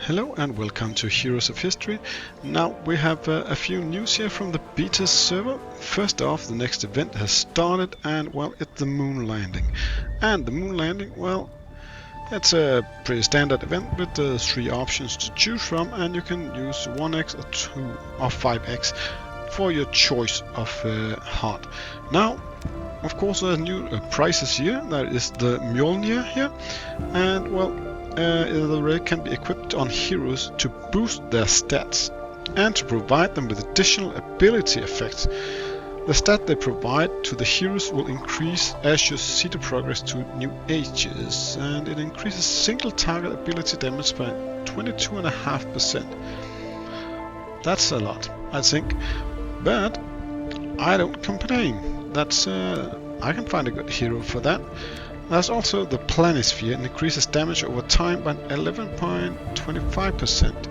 Hello and welcome to Heroes of History. Now we have a few news here from the beta server. First off, the next event has started and well, it's the moon landing. And the moon landing, well, it's a pretty standard event with 3 options to choose from, and you can use 1x or 2 or 5x for your choice of heart. Now, of course, there are new prices here. There is the Mjolnir here, and well, the ray can be equipped on heroes to boost their stats and to provide them with additional ability effects. The stat they provide to the heroes will increase as you see the progress to new ages, and it increases single target ability damage by 22.5%. That's a lot, I think, but I don't complain. That's I can find a good hero for that. There's also the Planisphere, and increases damage over time by 11.25%.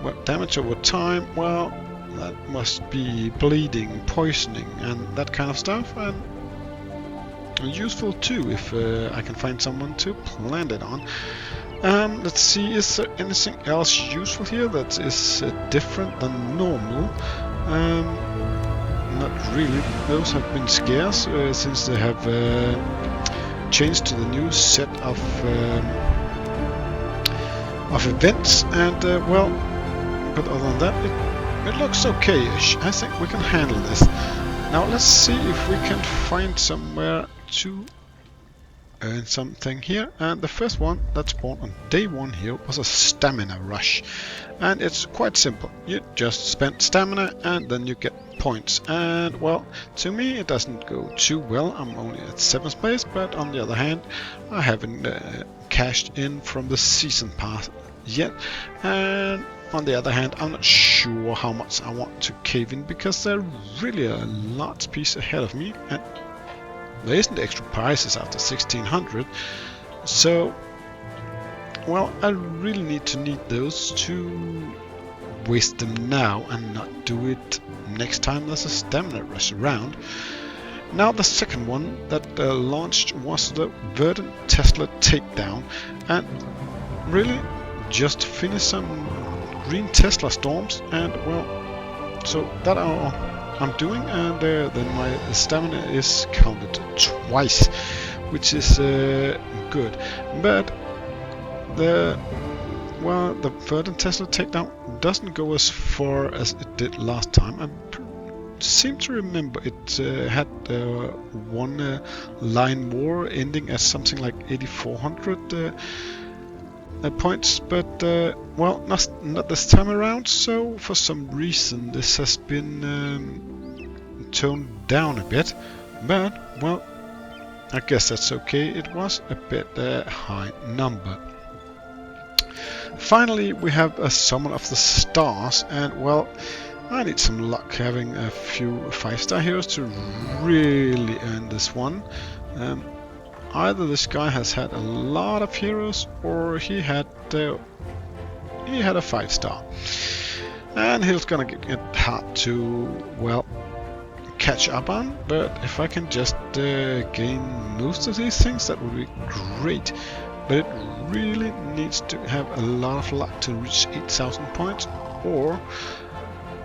Well, damage over time, well, that must be bleeding, poisoning, and that kind of stuff, and useful too if I can find someone to plant it on. Let's see, is there anything else useful here that is different than normal? Not really. Those have been scarce since they have changed to the new set of events, and well, but other than that, it looks okay-ish. I think we can handle this. Now let's see if we can find somewhere to earn something here, and the first one that spawned on day 1 here was a stamina rush, and it's quite simple. You just spend stamina and then you get points, and well, to me it doesn't go too well. I'm only at 7th place, but on the other hand, I haven't cashed in from the season pass yet, and on the other hand, I'm not sure how much I want to cave in, because there's really a large piece ahead of me, and there isn't extra prizes after 1600, so well, I really need those to waste them now and not do it next time there's a stamina rush around. Now the second one that launched was the Verdant Tesla Takedown, and really just finish some green Tesla storms, and well, so that I'm doing, and then my stamina is counted twice, which is good. But the Verdant Tesla Takedown doesn't go as far as it did last time. I seem to remember it had one line more, ending at something like 8400 points, but well, not this time around. So for some reason this has been toned down a bit, but well, I guess that's okay. It was a bit high number. Finally, we have a Summon of the Stars, and well, I need some luck having a few 5-star heroes to really earn this one. Either this guy has had a lot of heroes, or he had a 5-star, and he's gonna get hard to, well, catch up on. But if I can just gain most of these things, that would be great. But it really needs to have a lot of luck to reach 8,000 points, or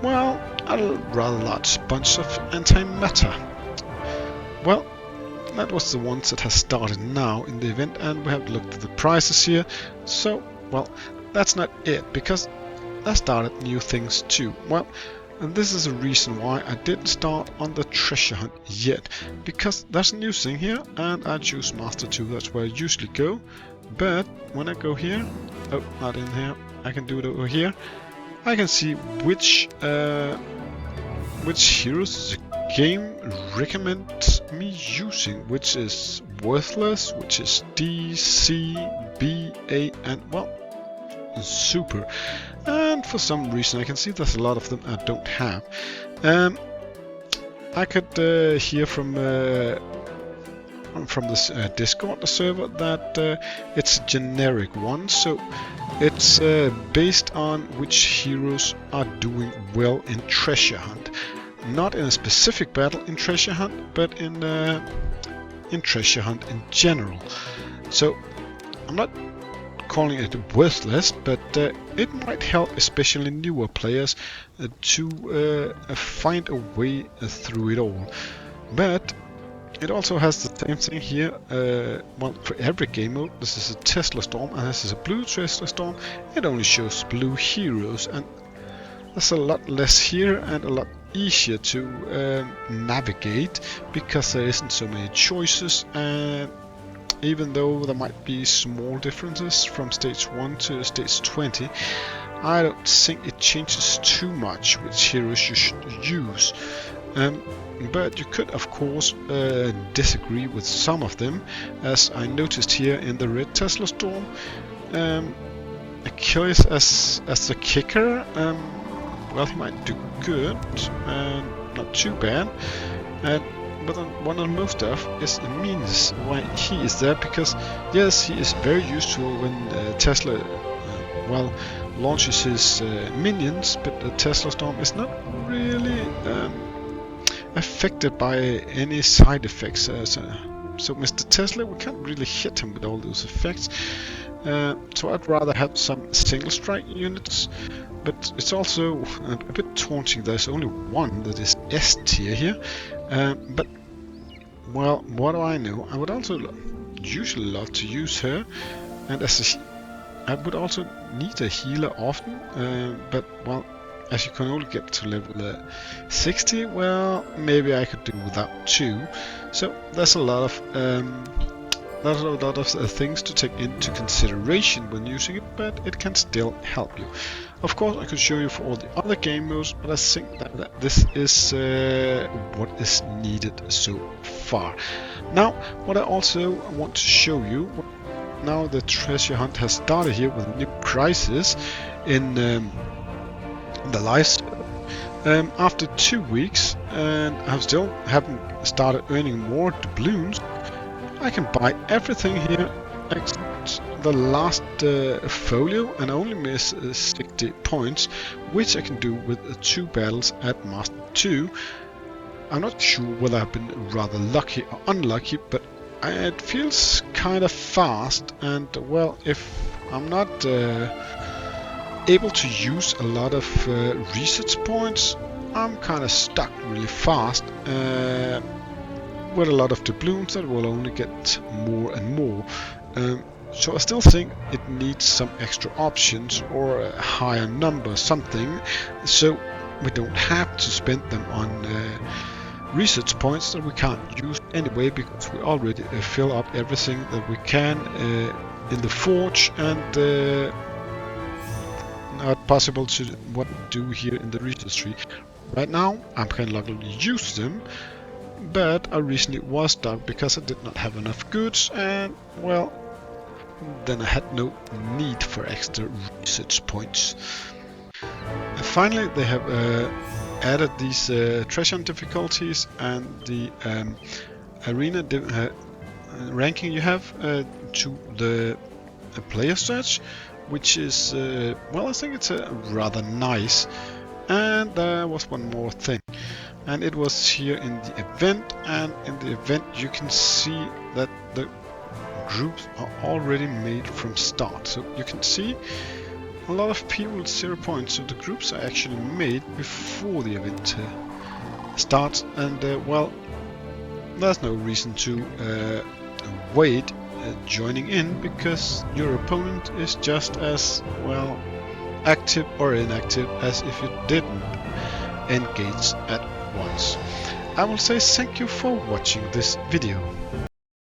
well, a rather large bunch of antimatter. Well, that was the ones that has started now in the event, and we have looked at the prices here. So, well, that's not it, because I started new things too. Well, and this is a reason why I didn't start on the treasure hunt yet, because there's a new thing here, and I choose Master 2, that's where I usually go. But when I go here, oh, not in here, I can do it over here. I can see which heroes the game recommends me using, which is worthless, which is D, C, B, A, and well, super. And for some reason I can see there's a lot of them I don't have. I could hear from this Discord server that it's a generic one, so it's based on which heroes are doing well in Treasure Hunt. Not in a specific battle in Treasure Hunt, but in Treasure Hunt in general. So I'm not calling it worthless, but it might help especially newer players to find a way through it all. But it also has the same thing here. Well, for every game mode, this is a Tesla Storm, and this is a blue Tesla Storm. It only shows blue heroes, and there's a lot less here and a lot easier to navigate because there isn't so many choices. And even though there might be small differences from stage 1 to stage 20, I don't think it changes too much which heroes you should use. But you could of course disagree with some of them, as I noticed here in the red Tesla Storm. Achilles as the kicker, well, he might do good, not too bad. But one of the most of is means why he is there, because yes, he is very useful when Tesla well, launches his minions, but the Tesla Storm is not really affected by any side effects. So Mr. Tesla, we can't really hit him with all those effects. So I'd rather have some single strike units, but it's also a bit taunting. There's only one that is S tier here, but well, what do I know? I would also usually love to use her, and I would also need a healer often, but well, as you can only get to level 60, well, maybe I could do without too. So there's a lot of things to take into consideration when using it, but it can still help you. Of course, I could show you for all the other game modes, but I think that this is what is needed so far. Now, what I also want to show you, now the treasure hunt has started here with a new crisis in the lives. After 2 weeks, and I still haven't started earning more doubloons, I can buy everything here except the last folio, and only miss 60 points, which I can do with 2 battles at Master 2. I'm not sure whether I've been rather lucky or unlucky, but it feels kind of fast, and well, if I'm not able to use a lot of research points, I'm kind of stuck really fast with a lot of doubloons that will only get more and more. So I still think it needs some extra options or a higher number, something, so we don't have to spend them on research points that we can't use anyway, because we already fill up everything that we can in the forge, and not possible to what do here in the research tree. Right now I'm kind of lucky to use them, but I recently was stuck because I did not have enough goods, and well, then I had no need for extra research points. And finally, they have added these treasure hunt difficulties and the arena ranking you have to the player search, which is well, I think it's rather nice. And there was one more thing, and it was here in the event, and in the event you can see that the groups are already made from start. So you can see a lot of people with 0 points, so the groups are actually made before the event starts, and well, there's no reason to wait joining in, because your opponent is just as well active or inactive as if you didn't engage at once. I will say thank you for watching this video.